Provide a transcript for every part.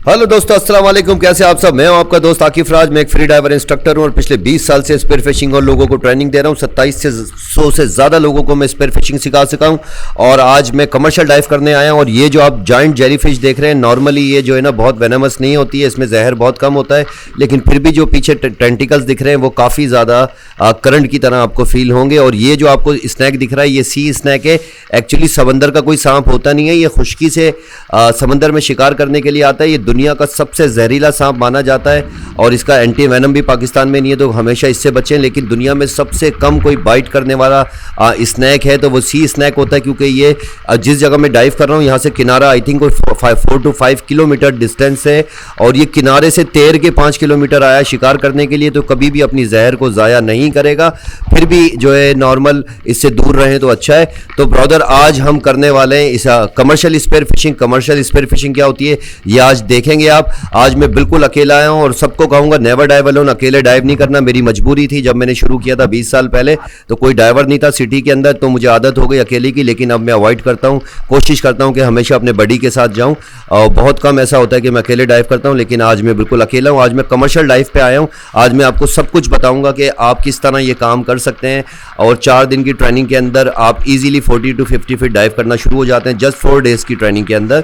Hello दोस्तों, अस्सलाम वालेकुम। कैसे आप सब? मैं हूं आपका दोस्त आकिफ राज। मैं एक फ्री डाइवर इंस्ट्रक्टर हूं और पिछले 20 साल से स्पीयर फिशिंग और लोगों को ट्रेनिंग दे रहा हूं। 2700 से ज़्यादा लोगों को मैं स्पीयर फिशिंग सिखा सका हूं और आज मैं कमर्शियल डाइव करने आया हूं। और ये जो आप जॉइंट जेली फिश देख रहे हैं, नॉर्मली ये जो है ना बहुत वेनमस नहीं होती है, इसमें जहर बहुत कम होता है, लेकिन फिर भी जो पीछे टेंटिकल्स दिख रहे हैं वो काफ़ी ज़्यादा करंट की तरह आपको फील होंगे। और ये जो आपको स्नैक दिख रहा है, ये सी स्नैक है। एक्चुअली समंदर का कोई सांप होता नहीं है, ये खुश्की से समंदर में शिकार करने के लिए आता है। ये दुनिया का सबसे जहरीला सांप माना जाता है और इसका एंटी वेनम भी पाकिस्तान में नहीं है, तो हमेशा इससे बचें। लेकिन दुनिया में सबसे कम कोई बाइट करने वाला स्नैक है तो वो सी स्नैक होता है, क्योंकि ये जिस जगह मैं डाइव कर रहा हूँ यहाँ से किनारा I think 4 to 5 kilometre distance है और ये किनारे से तैर के 5 किलोमीटर आया शिकार करने के लिए, तो कभी भी अपनी जहर को ज़ाया नहीं करेगा। फिर भी जो है नॉर्मल इससे दूर रहें तो अच्छा है। तो ब्रदर, आज हम करने वाले हैं इस commercial spear fishing. Commercial spear fishing क्या होती है ये आज देखेंगे आप। आज मैं बिल्कुल अकेला आया हूँ और सबको कहूँगा नेवर डाइव अलोन। अकेले डाइव नहीं करना, मेरी मजबूरी थी। जब मैंने शुरू किया था 20 साल पहले तो कोई डाइवर नहीं था सिटी के अंदर, तो मुझे आदत हो गई अकेले की। लेकिन अब मैं अवॉइड करता हूँ, कोशिश करता हूँ कि हमेशा अपने बडी के साथ जाऊँ और बहुत कम ऐसा होता है कि मैं अकेले डाइव करता हूँ। लेकिन आज मैं बिल्कुल अकेला हूँ। आज मैं कमर्शियल डाइव पे आया हूँ। आज मैं आपको सब कुछ बताऊँगा कि आप किस तरह ये काम कर सकते हैं और 4 दिन की ट्रेनिंग के अंदर आप इजीली 40 to 50 फीट डाइव करना शुरू हो जाते हैं जस्ट 4 डेज़ की ट्रेनिंग के अंदर।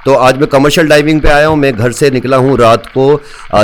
तो आज मैं कमर्शियल डाइविंग पे आया हूँ। मैं घर से निकला हूँ रात को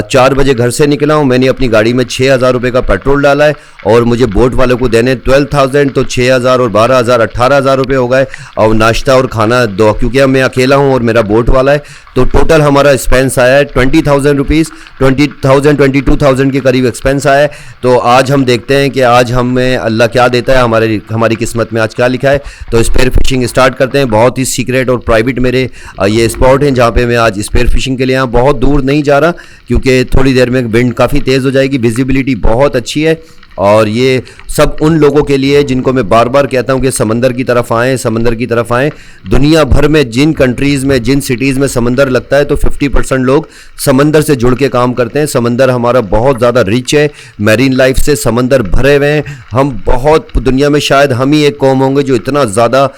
4 बजे घर से निकला हूँ। मैंने अपनी गाड़ी में 6,000 रुपये का पेट्रोल डाला है और मुझे बोट वालों को देने 12,000, तो 6,000 और 12,000 18,000 रुपये हो गए। और नाश्ता और खाना दो, क्योंकि अब मैं अकेला हूँ और मेरा बोट वाला है, तो टोटल हमारा एक्सपेंस आया है 20,000 रुपीज़, 22,000 के करीब एक्सपेंस आया है। तो आज हम देखते हैं कि आज हमें अल्लाह क्या देता है, हमारी किस्मत में आज क्या लिखा है। तो स्पीयर फिशिंग स्टार्ट करते हैं। बहुत ही सीक्रेट और प्राइवेट मेरे ये स्पॉट हैं जहाँ पे मैं आज स्पीयर फिशिंग के लिए यहाँ बहुत दूर नहीं जा रहा, क्योंकि थोड़ी देर में विंड काफ़ी तेज़ हो जाएगी। विजिबिलिटी बहुत अच्छी है और ये सब उन लोगों के लिए जिनको मैं बार बार कहता हूँ कि समंदर की तरफ आएँ, समंदर की तरफ आएँ। दुनिया भर में जिन कंट्रीज़ में, जिन सिटीज़ में समंदर लगता है तो 50% लोग समंदर से जुड़ के काम करते हैं। समंदर हमारा बहुत ज़्यादा रिच है, मैरीन लाइफ से समंदर भरे हुए हैं। हम बहुत, दुनिया में शायद हम ही एक कौम होंगे जो इतना ज़्यादा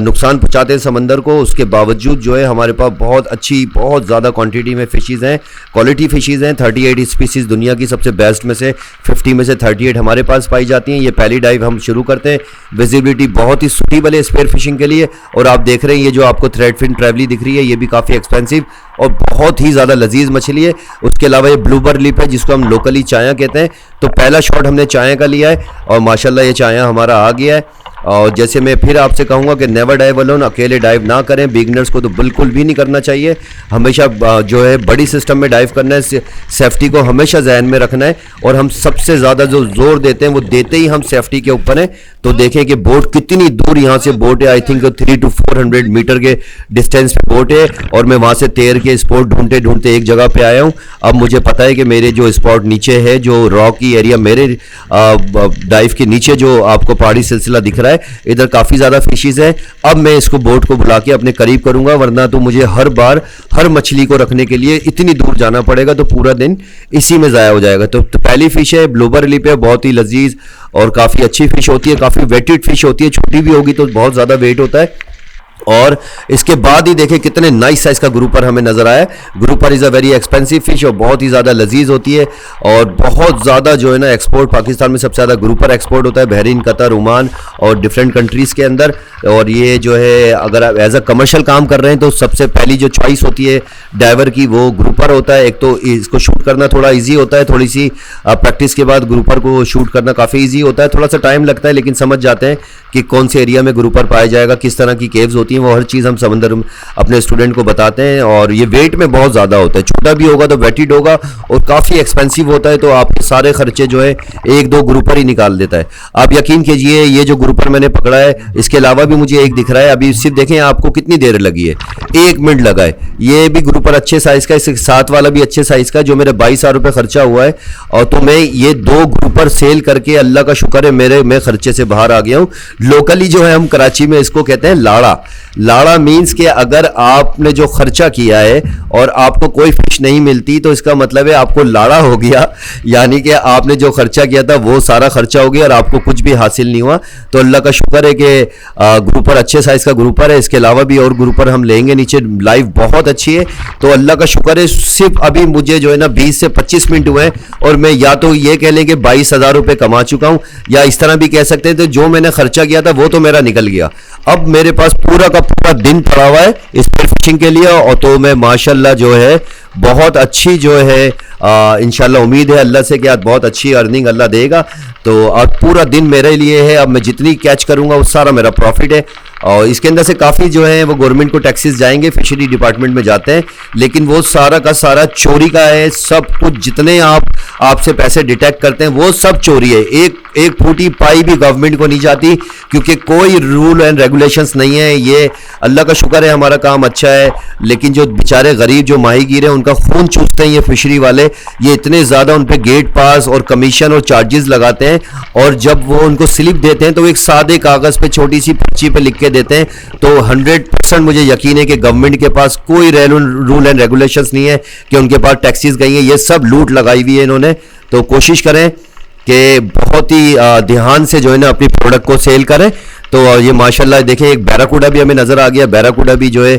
नुकसान पहुँचाते हैं समंदर को। उसके बावजूद जो है हमारे पास बहुत अच्छी, बहुत ज़्यादा क्वान्टिटी में फ़िशेज़ हैं, क्वालिटी फ़िशेज़ हैं। 38 स्पीसीज़ दुनिया की सबसे बेस्ट में से 50 में से 38 हमारे पास पाई जाती हैं। ये पहली डाइव हम शुरू करते हैं। विजिबिलिटी बहुत ही सूटेबल है स्पीयर फिशिंग के लिए। और आप देख रहे हैं ये जो आपको थ्रेड फिन ट्रैवली दिख रही है, ये भी काफ़ी एक्सपेंसिव और बहुत ही ज़्यादा लजीज मछली है। उसके अलावा ये ब्लूबर लिप है जिसको हम लोकली चाया कहते हैं। तो पहला शॉट हमने चाया का लिया है और माशाल्लाह ये चाया हमारा आ गया है। और जैसे मैं फिर आपसे कहूँगा कि नेवर डाइव अलोन, अकेले डाइव ना करें। बिगनर्स को तो बिल्कुल भी नहीं करना चाहिए। हमेशा जो है बड़ी सिस्टम में डाइव करना है, सेफ्टी को हमेशा जहन में रखना है। और हम सबसे ज़्यादा जो जोर देते हैं वो देते ही हम सेफ्टी के ऊपर हैं। तो देखें कि बोट कितनी दूर यहाँ से बोट है, आई थिंक 300 to 400 मीटर के डिस्टेंस पे बोट है और मैं वहाँ से तैर के स्पॉट ढूंढते ढूंढते एक जगह पे आया हूँ। अब मुझे पता है कि मेरे जो स्पॉट नीचे है, जो रॉकी एरिया मेरे डाइव के नीचे जो आपको पहाड़ी सिलसिला दिख रहा है, इधर काफ़ी ज़्यादा फिशेज है। अब मैं इसको बोट को बुला के अपने करीब करूँगा, वरना तो मुझे हर बार हर मछली को रखने के लिए इतनी दूर जाना पड़ेगा, तो पूरा दिन इसी में ज़ाया हो जाएगा। तो पहली फ़िश है ब्लूबर लिप है, बहुत ही लजीज और काफ़ी अच्छी फ़िश होती है, काफ़ी वेटेड फ़िश होती है। छोटी भी होगी तो बहुत ज़्यादा वेट होता है। और इसके बाद ही देखें कितने नाइस साइज का ग्रुपर हमें नजर आया। Grouper is a very expensive fish और बहुत ही ज़्यादा लजीज होती है और बहुत ज़्यादा जो है ना एक्सपोर्ट, पाकिस्तान में सबसे ज़्यादा ग्रुपर एक्सपोर्ट होता है, बहरीन, कतर, ओमान और डिफरेंट कंट्रीज़ के अंदर। और ये जो है अगर आप एज अ कमर्शियल काम कर रहे हैं तो सबसे पहली जो चॉइस होती है डाइवर की वो ग्रुपर होता है। एक तो इसको शूट करना थोड़ा ईजी होता है, थोड़ी सी प्रैक्टिस के बाद ग्रुपर को शूट करना काफ़ी ईजी होता है। थोड़ा सा टाइम लगता है लेकिन समझ जाते हैं कि कौन से एरिया में ग्रुपर पाया जाएगा, किस तरह की केव्स होती हैं, वो हर चीज़ हम समंदर अपने स्टूडेंट को बताते हैं। और ये वेट में बहुत ज़्यादा होता है, छोटा भी होगा तो वेटेड होगा और काफ़ी एक्सपेंसिव होता है। तो आपके सारे खर्चे जो है 1-2 ग्रुपर ही निकाल देता है। आप यकीन कीजिए ये जो ग्रुपर मैंने पकड़ा है, इसके अलावा भी मुझे एक दिख रहा है। अभी सिर्फ देखें आपको कितनी देर लगी है, 1 मिनट लगा है। ये भी ग्रुपर अच्छे साइज़ का है, इसके साथ वाला भी अच्छे साइज़ का है, जो मेरे 22,000 रुपये खर्चा हुआ है। और तो मैं ये 2 ग्रुपर सेल करके अल्लाह का शुक्र है मैं खर्चे से बाहर आ गया हूँ। लोकली जो है हम कराची में इसको कहते हैं लाड़ा। लाड़ा मीन्स कि अगर आपने जो खर्चा किया है और आपको कोई फिश नहीं मिलती तो इसका मतलब है आपको लाड़ा हो गया, यानी कि आपने जो खर्चा किया था वो सारा खर्चा हो गया और आपको कुछ भी हासिल नहीं हुआ। तो अल्लाह का शुक्र है कि ग्रुपर अच्छे साइज़ का ग्रुपर है, इसके अलावा भी और ग्रुपर हम लेंगे नीचे। लाइव बहुत अच्छी है, तो अल्लाह का शुक्र है। सिर्फ अभी मुझे जो है ना 20 से 25 मिनट हुए हैं और मैं या तो ये कह लें कि 22,000 रुपये कमा चुका हूँ, या इस तरह भी कह सकते हैं तो जो मैंने खर्चा किया था वो तो मेरा निकल गया। अब मेरे पास पूरा का पूरा दिन पड़ा हुआ है स्पीयर फिशिंग के लिए, और तो मैं माशाल्लाह जो है बहुत अच्छी जो है इंशाल्लाह उम्मीद है अल्लाह से कि आज बहुत अच्छी अर्निंग अल्लाह देगा। तो अब पूरा दिन मेरे लिए है, अब मैं जितनी कैच करूंगा वो सारा मेरा प्रॉफिट है। और इसके अंदर से काफ़ी जो है वो गवर्नमेंट को टैक्सेस जाएंगे, फिशरी डिपार्टमेंट में जाते हैं, लेकिन वो सारा का सारा चोरी का है। सब कुछ जितने आपसे पैसे डिटेक्ट करते हैं वो सब चोरी है। एक फूटी पाई भी गवर्नमेंट को नहीं जाती, क्योंकि कोई रूल एंड रेगुलेशंस नहीं है। ये अल्लाह का शुक्र है हमारा काम अच्छा है, लेकिन जो बेचारे गरीब जो माहीगीर हैं उनका खून चूसते हैं ये फिशरी वाले। ये इतने ज़्यादा उन पे गेट पास और कमीशन और चार्जेस लगाते हैं, और जब वो उनको स्लिप देते हैं तो एक सादे कागज़ पे छोटी सी पर्ची पे लिख के देते हैं। तो 100% मुझे यकीन है कि गवर्नमेंट के पास कोई रूल एंड रेगुलेशंस नहीं है कि उनके पास टैक्सेस गई हैं। ये सब लूट लगाई हुई है इन्होंने। तो कोशिश करें कि बहुत ही ध्यान से जो है ना अपनी प्रोडक्ट को सेल करें। तो ये माशाल्लाह देखें एक बैराकूडा भी हमें नज़र आ गया। बैराकूडा भी जो है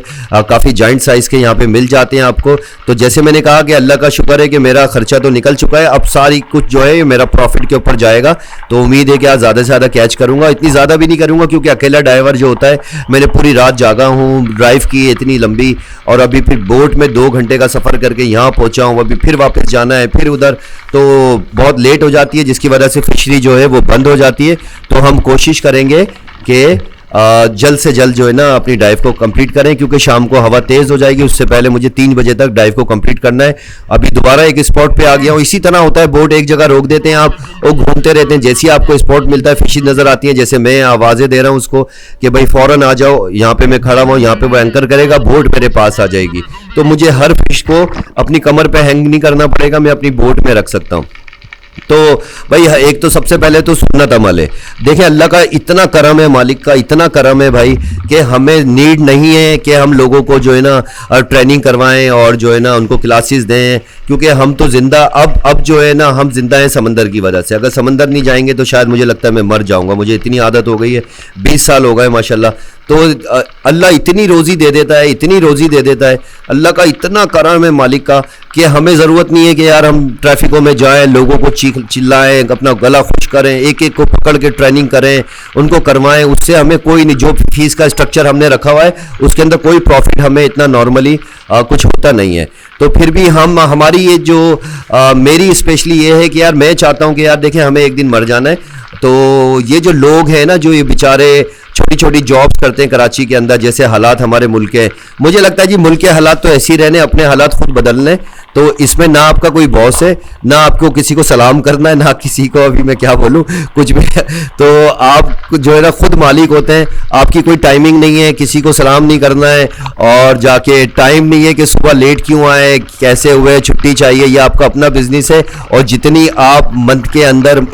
काफ़ी जॉइंट साइज़ के यहाँ पे मिल जाते हैं आपको। तो जैसे मैंने कहा कि अल्लाह का शुक्र है कि मेरा खर्चा तो निकल चुका है, अब सारी कुछ जो है मेरा प्रॉफिट के ऊपर जाएगा। तो उम्मीद है कि आज ज़्यादा से ज़्यादा कैच करूँगा। इतनी ज़्यादा भी नहीं करूँगा क्योंकि अकेला ड्राइवर जो होता है, मैंने पूरी रात जागा हूँ, ड्राइव की इतनी लंबी, और अभी फिर बोट में 2 घंटे का सफ़र करके यहाँ पहुँचा हूँ, अभी फिर वापस जाना है, फिर उधर, तो बहुत लेट हो जाती है, जिसकी वजह से फिशरी जो है वो बंद हो जाती है। तो हम कोशिश करेंगे कि जल्द से जल्द जो है ना अपनी ड्राइव को कंप्लीट करें, क्योंकि शाम को हवा तेज़ हो जाएगी। उससे पहले मुझे 3 बजे तक ड्राइव को कंप्लीट करना है। अभी दोबारा एक स्पॉट पे आ गया हूँ। इसी तरह होता है, बोट एक जगह रोक देते हैं आप, और घूमते रहते हैं। जैसे ही आपको स्पॉट मिलता है, फिशेज नज़र आती हैं, जैसे मैं आवाज़ें दे रहा हूँ उसको कि भाई फ़ौरन आ जाओ, यहाँ पे मैं खड़ा हुआ हूँ, यहाँ पे वो एंकर करेगा, बोट मेरे पास आ जाएगी। तो मुझे हर फिश को अपनी कमर पर हैंग नहीं करना पड़ेगा, मैं अपनी बोट में रख सकता हूँ। तो भाई एक तो सबसे पहले तो सुन्नत अमल है। देखिए अल्लाह का इतना करम है, मालिक का इतना करम है भाई, कि हमें नीड नहीं है कि हम लोगों को जो है ना ट्रेनिंग करवाएं और जो है ना उनको क्लासेस दें, क्योंकि हम तो जिंदा अब जो है ना हम जिंदा हैं समंदर की वजह से। अगर समंदर नहीं जाएंगे तो शायद मुझे लगता है मैं मर जाऊंगा। मुझे इतनी आदत हो गई है, 20 साल हो गए माशाल्लाह। तो अल्लाह इतनी रोज़ी दे देता है, इतनी रोज़ी दे देता है। अल्लाह का इतना करम है मालिक का कि हमें ज़रूरत नहीं है कि यार हम ट्रैफिकों में जाएं, लोगों को चिल्लाएं, अपना गला खुश करें, एक एक को पकड़ के ट्रेनिंग करें, उनको करवाएं। उससे हमें कोई नहीं, जो फीस का स्ट्रक्चर हमने रखा हुआ है उसके अंदर कोई प्रॉफिट हमें इतना नॉर्मली कुछ होता नहीं है। तो फिर भी हमारी ये जो मेरी स्पेशली ये है कि यार मैं चाहता हूँ कि यार देखें हमें एक दिन मर जाना है। तो ये जो लोग हैं ना, जो ये बेचारे छोटी छोटी जॉब्स करते हैं कराची के अंदर, जैसे हालात हमारे मुल्क के, मुझे लगता है जी मुल्क के हालात तो ऐसे ही रहने, अपने हालात खुद बदलने। तो इसमें ना आपका कोई बॉस है, ना आपको किसी को सलाम करना है, ना किसी को, अभी मैं क्या बोलूं, कुछ भी। तो आप जो है ना खुद मालिक होते हैं। आपकी कोई टाइमिंग नहीं है, किसी को सलाम नहीं करना है, और जाके टाइम नहीं है कि सुबह लेट क्यों आए, कैसे हुए, छुट्टी चाहिए। ये आपका अपना बिजनेस है, और जितनी आप मंथ के अंदर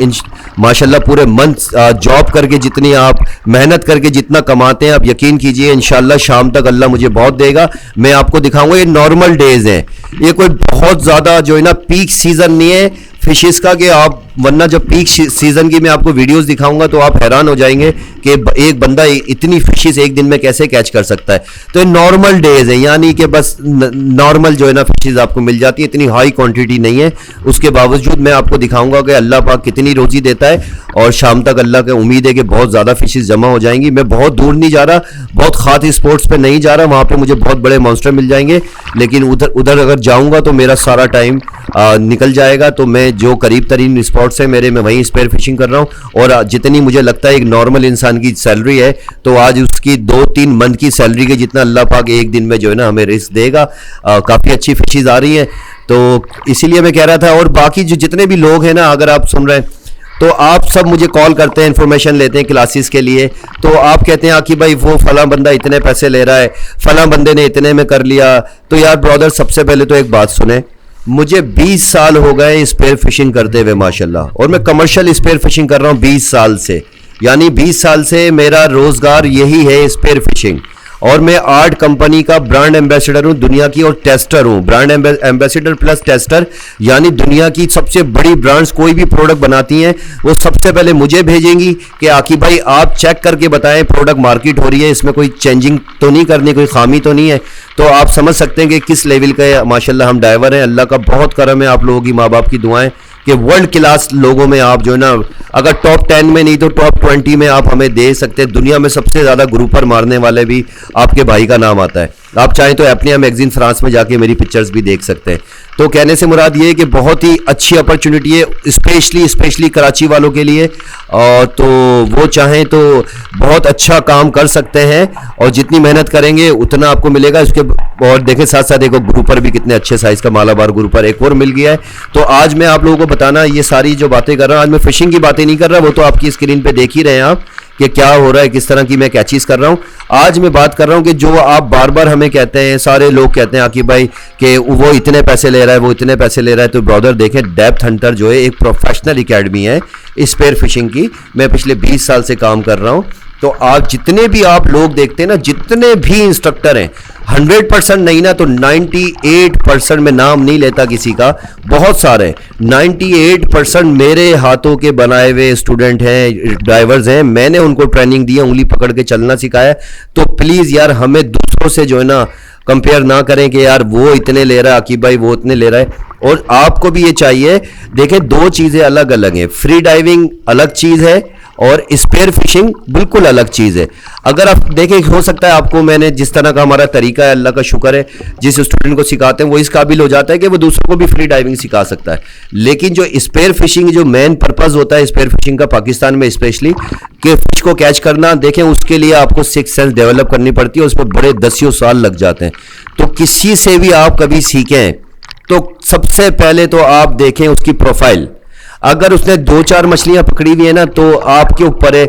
माशाल्लाह पूरे मंथ जॉब करके, जितनी आप मेहनत करके जितना कमाते हैं, आप यकीन कीजिए इंशाल्लाह शाम तक अल्लाह मुझे बहुत देगा। मैं आपको दिखाऊंगा, ये नॉर्मल डेज हैं, ये कोई बहुत ज़्यादा जो है ना पीक सीज़न नहीं है फिशेस का, कि आप, वरना जब पीक सीज़न की मैं आपको वीडियोस दिखाऊंगा तो आप हैरान हो जाएंगे कि एक बंदा इतनी फिशेस एक दिन में कैसे कैच कर सकता है। तो ये नॉर्मल डेज है, यानी कि बस नॉर्मल जो है ना फिशेस आपको मिल जाती है, इतनी हाई क्वांटिटी नहीं है। उसके बावजूद मैं आपको दिखाऊंगा कि अल्लाह पाक कितनी रोज़ी देता है, और शाम तक अल्लाह की उम्मीद है कि बहुत ज़्यादा फिशेस जमा हो जाएंगी। मैं बहुत दूर नहीं जा रहा, बहुत खास स्पोर्ट्स पर नहीं जा रहा, वहाँ पर मुझे बहुत बड़े मॉन्स्टर मिल जाएंगे, लेकिन उधर अगर जाऊँगा तो मेरा सारा टाइम निकल जाएगा। तो मैं जो करीब तरीन स्पॉट्स हैं मेरे, मैं वहीं स्पेयर फिशिंग कर रहा हूँ। और जितनी मुझे लगता है एक नॉर्मल इंसान की सैलरी है, तो आज उसकी 2-3 मंथ की सैलरी के जितना अल्लाह पाक एक दिन में जो है ना हमें रिस्क देगा। काफ़ी अच्छी फिशेज आ रही हैं, तो इसीलिए मैं कह रहा था। और बाकी जो जितने भी लोग हैं ना, अगर आप सुन रहे हैं तो आप सब मुझे कॉल करते हैं, इन्फॉर्मेशन लेते हैं क्लासेस के लिए। तो आप कहते हैं कि भाई वो फला बंदा इतने पैसे ले रहा है, फला बंदे ने इतने में कर लिया। तो यार ब्रदर, सबसे पहले तो एक बात सुने, मुझे 20 साल हो गए स्पेयर फिशिंग करते हुए माशाल्लाह, और मैं कमर्शियल स्पेयर फिशिंग कर रहा हूँ 20 साल से। यानी 20 साल से मेरा रोजगार यही है, स्पेयर फिशिंग। और मैं आर्ट कंपनी का ब्रांड एम्बेसडर हूं दुनिया की, और टेस्टर हूं, ब्रांड एम्बेसडर प्लस टेस्टर। यानी दुनिया की सबसे बड़ी ब्रांड्स कोई भी प्रोडक्ट बनाती हैं वो सबसे पहले मुझे भेजेंगी कि आकिब भाई आप चेक करके बताएं प्रोडक्ट मार्केट हो रही है, इसमें कोई चेंजिंग तो नहीं करनी, कोई खामी तो नहीं है। तो आप समझ सकते हैं कि किस लेवल का माशाल्लाह हम ड्राइवर हैं। अल्लाह का बहुत करम है, आप लोगों की, माँ बाप की दुआएं कि वर्ल्ड क्लास लोगों में आप जो है ना, अगर टॉप 10 में नहीं तो टॉप 20 में आप हमें दे सकते हैं। दुनिया में सबसे ज़्यादा ग्रुपर मारने वाले भी आपके भाई का नाम आता है। आप चाहें तो अपने मैगजीन फ्रांस में जाके मेरी पिक्चर्स भी देख सकते हैं। तो कहने से मुराद ये है कि बहुत ही अच्छी अपॉर्चुनिटी है, स्पेशली कराची वालों के लिए। और तो वो चाहें तो बहुत अच्छा काम कर सकते हैं, और जितनी मेहनत करेंगे उतना आपको मिलेगा। इसके और देखें साथ साथ देखो ग्रुपर भी कितने अच्छे साइज़ का मालाबार ग्रुपर एक और मिल गया है। तो आज मैं आप लोगों को बताना, ये सारी जो बातें कर रहा हूँ, आज मैं फिशिंग की बातें नहीं कर रहा, वो तो आपकी स्क्रीन पे देख ही रहे हैं आप कि क्या हो रहा है, किस तरह की मैं कैचीज कर रहा हूं। आज मैं बात कर रहा हूं कि जो आप बार बार हमें कहते हैं, सारे लोग कहते हैं आकिब भाई कि वो इतने पैसे ले रहा है, वो इतने पैसे ले रहा है। तो ब्रदर देखें, डेप्थ हंटर जो है एक प्रोफेशनल एकेडमी है स्पेयर फिशिंग की। मैं पिछले 20 साल से काम कर रहा हूं। तो आप जितने भी आप लोग देखते हैं ना, जितने भी इंस्ट्रक्टर हैं, 100% नहीं ना तो 98% में नाम नहीं लेता किसी का, बहुत सारे 98% मेरे हाथों के बनाए हुए स्टूडेंट हैं, ड्राइवर्स हैं। मैंने उनको ट्रेनिंग दी है, उंगली पकड़ के चलना सिखाया। तो प्लीज़ यार हमें दूसरों से जो है ना कंपेयर ना करें कि यार वो इतने ले रहा है, आकिब भाई वो इतने ले रहा है। और आपको भी ये चाहिए, देखें दो चीज़ें अलग अलग हैं। फ्री डाइविंग अलग चीज़ है और स्पेयर फिशिंग बिल्कुल अलग चीज़ है। अगर आप देखें, हो सकता है आपको, मैंने जिस तरह का हमारा तरीका है, अल्लाह का शुक्र है, जिस स्टूडेंट को सिखाते हैं वो इस काबिल हो जाता है कि वो दूसरों को भी फ्री डाइविंग सिखा सकता है। लेकिन जो स्पेयर फिशिंग, जो मेन पर्पज़ होता है स्पेयर फिशिंग का पाकिस्तान में स्पेशली, कि फिश को कैच करना, देखें उसके लिए आपको सिक्स सेंस डेवलप करनी पड़ती है, उस पर बड़े 10 साल लग जाते हैं। तो किसी से भी आप कभी सीखें तो सबसे पहले तो आप देखें उसकी प्रोफाइल। अगर उसने 2-4 मछलियां पकड़ी हुई है ना, तो आपके ऊपर है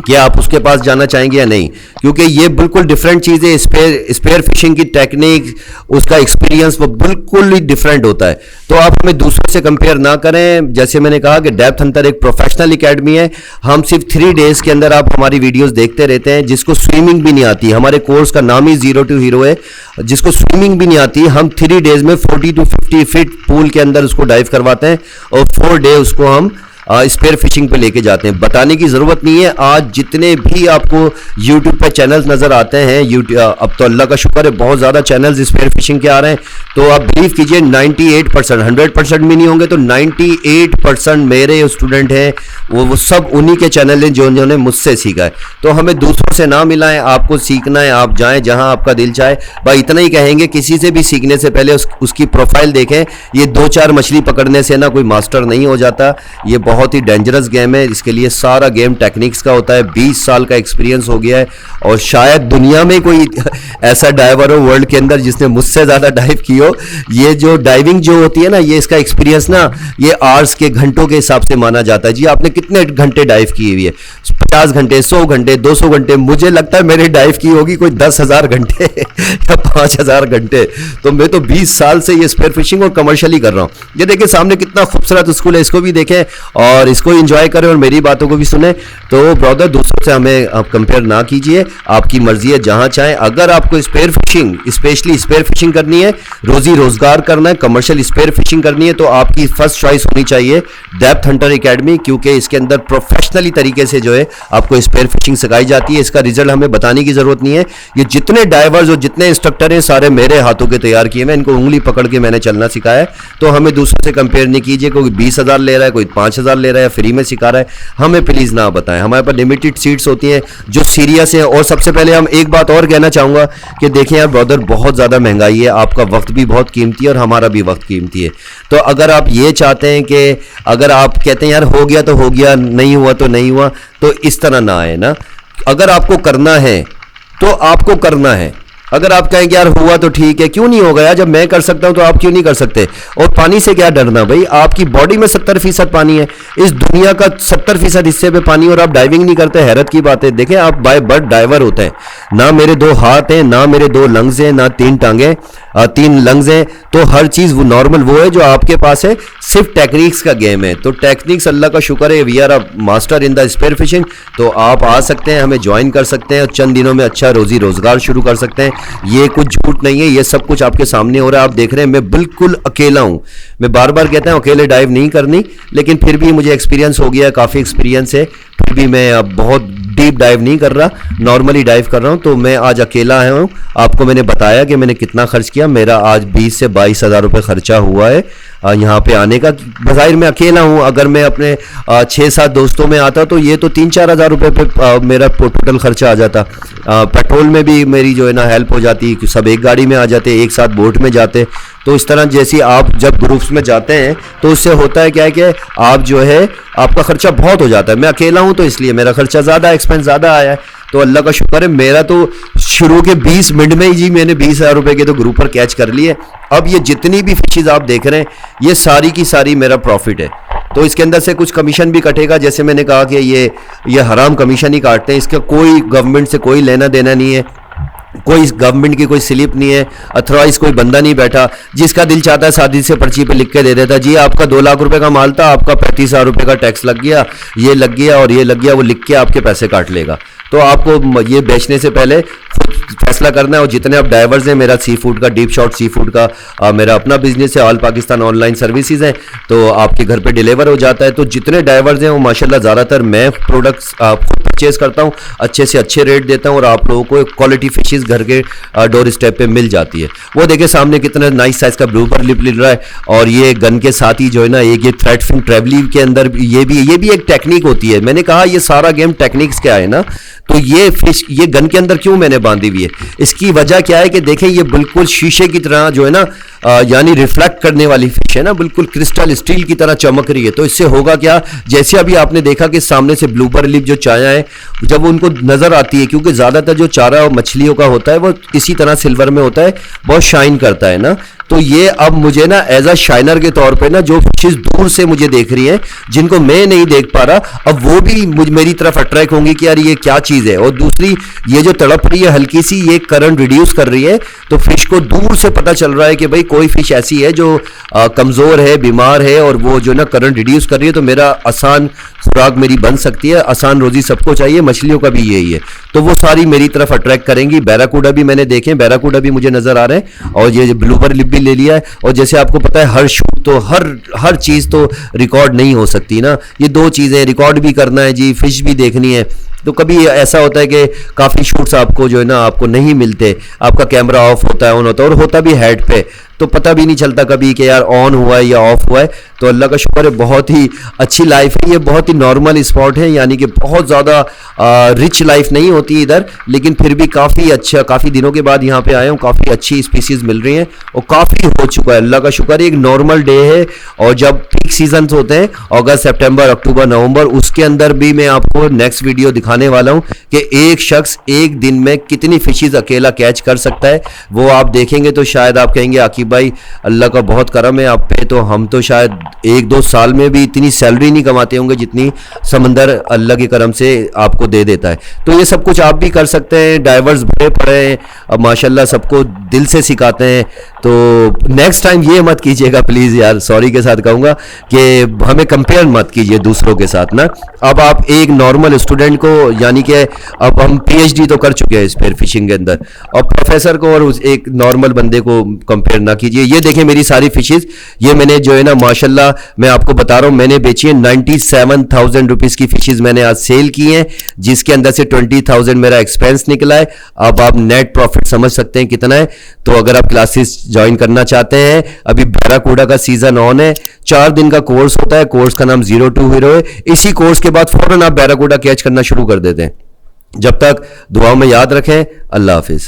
कि आप उसके पास जाना चाहेंगे या नहीं, क्योंकि ये बिल्कुल डिफरेंट चीज़ है। स्पेयर फिशिंग की टेक्निक, उसका एक्सपीरियंस वो बिल्कुल ही डिफरेंट होता है। तो आप हमें दूसरों से कंपेयर ना करें। जैसे मैंने कहा कि डेप्थ हंटर एक प्रोफेशनल एकेडमी है। हम सिर्फ 3 डेज़ के अंदर, आप हमारी वीडियोस देखते रहते हैं, जिसको स्विमिंग भी नहीं आती, हमारे कोर्स का नाम ही जीरो टू हीरो है, जिसको स्विमिंग भी नहीं आती, हम 3 डेज़ में 40 to 50 फीट पूल के अंदर उसको डाइव करवाते हैं, और 4 डे उसको हम स्पेयर फिशिंग पे लेके जाते हैं। बताने की ज़रूरत नहीं है। आज जितने भी आपको यूट्यूब पे चैनल्स नज़र आते हैं, अब तो अल्लाह का शुक्र है बहुत ज़्यादा चैनल्स स्पेयर फिशिंग के आ रहे हैं। तो आप बिलीव कीजिए 98%, 100% भी नहीं होंगे तो 98% मेरे स्टूडेंट हैं, वो सब उन्हीं के चैनल हैं जिन्होंने मुझसे सीखा है। तो हमें दूसरों से ना मिलाएं, आपको सीखना है, आप जाएँ जहाँ आपका दिल चाहे। भाई इतना ही कहेंगे, किसी से भी सीखने से पहले उसकी प्रोफाइल देखें। ये 2-4 मछली पकड़ने से ना कोई मास्टर नहीं हो जाता। ये बहुत ही डेंजरस गेम है। इसके लिए सारा गेम टेक्निक्स का होता है। 20 साल का एक्सपीरियंस हो गया है, और शायद दुनिया में कोई ऐसा डाइवर हो वर्ल्ड के अंदर जिसने मुझसे ज़्यादा डाइव की हो। ये जो डाइविंग जो होती है ना, ये इसका एक्सपीरियंस ना, ये आवर्स के, घंटों के हिसाब से माना जाता है। जी आपने कितने घंटे डाइव की हुई है? 50 घंटे, 100 घंटे, 200 घंटे। मुझे लगता है मैंने डाइव की होगी कोई 10,000 घंटे या 5,000 घंटे। तो मैं तो 20 साल से ये स्पेयर फिशिंग और कमर्शियली कर रहा हूँ। ये देखिए सामने कितना खूबसूरत स्कूल है, इसको भी देखें और इसको एंजॉय करें और मेरी बातों को भी सुने। तो ब्रदर दूसरों से हमें आप कंपेयर ना कीजिए, आपकी मर्जी है, जहां चाहें। अगर आपको spear fishing, specially spear fishing करनी है, रोजी रोजगार करना है, कमर्शियल स्पेयर फिशिंग करनी है, तो आपकी फर्स्ट चॉइस होनी चाहिए डेप्थ हंटर एकेडमी, क्योंकि इसके अंदर प्रोफेशनली तरीके से जो है आपको स्पेयर फिशिंग सिखाई जाती है। इसका रिजल्ट हमें बताने की जरूरत नहीं है। ये जितने डाइवर्स और जितने इंस्ट्रक्टर हैं सारे मेरे हाथों के तैयार किए, मैं इनको उंगली पकड़ के मैंने चलना सिखाया है। तो हमें दूसरों से कंपेयर नहीं कीजिए, कोई 20,000 ले रहा है, कोई 5,000 ले रहा है, फ्री में सिखा रहा है, हमें प्लीज़ ना बताएं। हमारे पास लिमिटेड सीट्स होती हैं जो सीरियस है। और सबसे पहले हम एक बात और कहना चाहूँगा कि देखें यार ब्रदर, बहुत ज़्यादा महंगाई है, आपका वक्त भी बहुत कीमती है और हमारा भी वक्त कीमती है। तो अगर आप ये चाहते हैं कि अगर आप कहते हैं यार हो गया तो हो गया, नहीं हुआ तो नहीं हुआ, तो इस तरह ना आए ना। अगर आपको करना है तो आपको करना है। अगर आप कहेंगे यार हुआ तो ठीक है, क्यों नहीं होगा यार, जब मैं कर सकता हूं तो आप क्यों नहीं कर सकते। और पानी से क्या डरना भाई, आपकी बॉडी में 70% पानी है, इस दुनिया का 70% हिस्से पे पानी, और आप डाइविंग नहीं करते, हैरत की बात है। देखें आप बाय बर्थ डाइवर होते हैं, ना मेरे 2 हाथ हैं, ना मेरे 2 लंग्स हैं, ना 3 टांगे, 3 लंग्स हैं, तो हर चीज़ वो नॉर्मल वो है जो आपके पास है, सिर्फ टेक्निक्स का गेम है। तो टेक्निक्स अल्लाह का शुक्र है, we are a master in the spear fishing. तो आप आ सकते हैं, हमें ज्वाइन कर सकते हैं और चंद दिनों में अच्छा रोजी रोजगार शुरू कर सकते हैं। ये कुछ झूठ नहीं है, ये सब कुछ आपके सामने हो रहा है, आप देख रहे हैं। मैं बिल्कुल अकेला हूँ, मैं बार बार कहता हूँ अकेले डाइव नहीं करनी, लेकिन फिर भी मुझे एक्सपीरियंस हो गया, काफ़ी एक्सपीरियंस है, फिर भी मैं अब बहुत डीप डाइव नहीं कर रहा, नॉर्मली डाइव कर रहा हूं। तो मैं आज अकेला आया हूं, आपको मैंने बताया कि मैंने कितना खर्च किया। मेरा आज 20 से 22 हज़ार रुपये खर्चा हुआ है यहाँ पे आने का। बज़ाहिर मैं अकेला हूँ, अगर मैं अपने 6-7 दोस्तों में आता तो ये तो 3-4 हज़ार रुपये पे मेरा टोटल खर्चा आ जाता। पेट्रोल में भी मेरी जो है ना हेल्प हो जाती, सब एक गाड़ी में आ जाते, एक साथ बोट में जाते। तो इस तरह जैसे आप जब ग्रुप्स में जाते हैं तो उससे होता है क्या है कि आप जो है आपका खर्चा बहुत हो जाता है। मैं अकेला हूं तो इसलिए मेरा खर्चा ज़्यादा, एक्सपेंस ज़्यादा आया है। तो अल्लाह का शुक्र है, मेरा तो शुरू के 20 मिनट में ही जी मैंने 20,000 रुपये के तो ग्रुपर कैच कर लिए। अब ये जितनी भी फिशेज आप देख रहे हैं ये सारी की सारी मेरा प्रॉफिट है। तो इसके अंदर से कुछ कमीशन भी कटेगा, जैसे मैंने कहा कि ये हराम कमीशन ही काटते हैं, इसका कोई गवर्नमेंट से कोई लेना देना नहीं है, कोई गवर्नमेंट की कोई स्लिप नहीं है, अथॉराइज कोई बंदा नहीं बैठा जिसका दिल चाहता है सादी से पर्ची पे लिख के दे देता, जी आपका 2 लाख रुपए का माल था, आपका 35,000 रुपए का टैक्स लग गया, ये लग गया और ये लग गया, वो लिख के आपके पैसे काट लेगा। तो आपको ये बेचने से पहले खुद फैसला करना है। और जितने आप डाइवर्स हैं, मेरा सी फूड का, डीप शॉट सी फूड का मेरा अपना बिजनेस है, ऑल पाकिस्तान ऑनलाइन सर्विसेज हैं, तो आपके घर पे डिलीवर हो जाता है। तो जितने डाइवर्स हैं वो माशाल्लाह ज़्यादातर मैं प्रोडक्ट्स खुद परचेज करता हूँ, अच्छे से अच्छे रेट देता हूँ और आप लोगों को क्वालिटी फिशेज घर के डोर स्टेप पे मिल जाती है। वो देखिए सामने कितना नाइस साइज का ब्लूपर लिप मिल रहा है, और ये गन के साथ ही जो है ना एक ये थ्रेड फिन ट्रेवलिंग के अंदर ये भी एक टेक्निक होती है। मैंने कहा ये सारा गेम टेक्निक्स क्या है ना, तो ये फिश ये गन के अंदर क्यों मैंने बांधी हुई है, इसकी वजह क्या है कि देखें ये बिल्कुल शीशे की तरह जो है ना यानी रिफ्लेक्ट करने वाली फिश है ना, बिल्कुल क्रिस्टल स्टील की तरह चमक रही है। तो इससे होगा क्या, जैसे अभी आपने देखा कि सामने से ब्लूपर लिप जो चाया है जब उनको नजर आती है, क्योंकि ज्यादातर जो चारा मछलियों का होता है वो इसी तरह सिल्वर में होता है, बहुत शाइन करता है ना। तो ये अब मुझे ना एज अ शाइनर के तौर पे ना जो फिशेज दूर से मुझे देख रही हैं, जिनको मैं नहीं देख पा रहा, अब वो भी मेरी तरफ अट्रैक्ट होंगी कि यार ये क्या चीज है। और दूसरी ये जो तड़प रही है हल्की सी, ये करंट रिड्यूस कर रही है, तो फिश को दूर से पता चल रहा है कि भाई कोई फिश ऐसी है जो कमजोर है, बीमार है, और वो जो ना करंट रिड्यूस कर रही है, तो मेरा आसान खुराक मेरी बन सकती है। आसान रोजी सबको चाहिए, मछलियों का भी यही है, तो वो सारी मेरी तरफ अट्रैक्ट करेंगी। बैराकूडा भी मैंने देखे, बैराकूडा भी मुझे नजर आ रहे हैं, और ये ब्लूपर लिप भी ले लिया है। और जैसे आपको पता है हर शूट तो हर चीज तो रिकॉर्ड नहीं हो सकती ना, ये 2 चीजें रिकॉर्ड भी करना है जी, फिश भी देखनी है। तो कभी ऐसा होता है कि काफ़ी शूट्स आपको जो है ना आपको नहीं मिलते, आपका कैमरा ऑफ होता है, ऑन होता है, और होता भी हेड पे, तो पता भी नहीं चलता कभी कि यार ऑन हुआ है या ऑफ हुआ है। तो अल्लाह का शुक्र है, बहुत ही अच्छी लाइफ है, ये बहुत ही नॉर्मल स्पॉट है, यानी कि बहुत ज़्यादा रिच लाइफ नहीं होती इधर, लेकिन फिर भी काफ़ी अच्छा, काफ़ी दिनों के बाद यहाँ पे आया हूँ, काफ़ी अच्छी स्पीसीज मिल रही हैं और काफ़ी हो चुका है, अल्लाह का शुक्र है। एक नॉर्मल डे है, और जब पीक सीजन होते हैं अगस्त, सितंबर, अक्टूबर, नवंबर, उसके अंदर भी मैं आपको नेक्स्ट वीडियो दिखाने वाला हूँ कि एक शख्स एक दिन में कितनी फिशेज अकेला कैच कर सकता है। वो आप देखेंगे तो शायद आप कहेंगे आकिब भाई अल्लाह का बहुत करम है आप पे, तो हम तो शायद 1-2 साल में भी इतनी सैलरी नहीं कमाते होंगे जितनी समंदर अल्लाह के करम से आपको दे देता है। तो ये सब कुछ आप भी कर सकते हैं, डाइवर्स भरे पड़े हैं, अब माशाल्लाह सबको दिल से सिखाते हैं। तो नेक्स्ट टाइम ये मत कीजिएगा प्लीज़ यार, सॉरी के साथ कहूँगा कि हमें कंपेयर मत कीजिए दूसरों के साथ ना। अब आप एक नॉर्मल स्टूडेंट को, यानी कि अब हम PhD तो कर चुके हैं स्पेयर फिशिंग के अंदर, और प्रोफेसर को और उस एक नॉर्मल बंदे को कंपेयर ना कीजिए। ये देखें मेरी सारी फिशेज, ये मैंने जो है ना माशाल्लाह मैं आपको बता रहा हूँ, मैंने बेची है 97,000 रुपीज़ की फिशेज मैंने आज सेल की हैं, जिसके अंदर से 20,000 मेरा एक्सपेंस निकला है। अब आप नेट प्रॉफिट समझ सकते हैं कितना है। तो अगर आप क्लासेस ज्वाइन करना चाहते हैं, अभी बैराकूडा का सीजन ऑन है, 4 दिन का कोर्स होता है, कोर्स का नाम 0 to Hero है। इसी कोर्स के बाद फौरन आप बैराकूडा कैच करना शुरू कर देते हैं। जब तक दुआओं में याद रखें, अल्लाह हाफिज।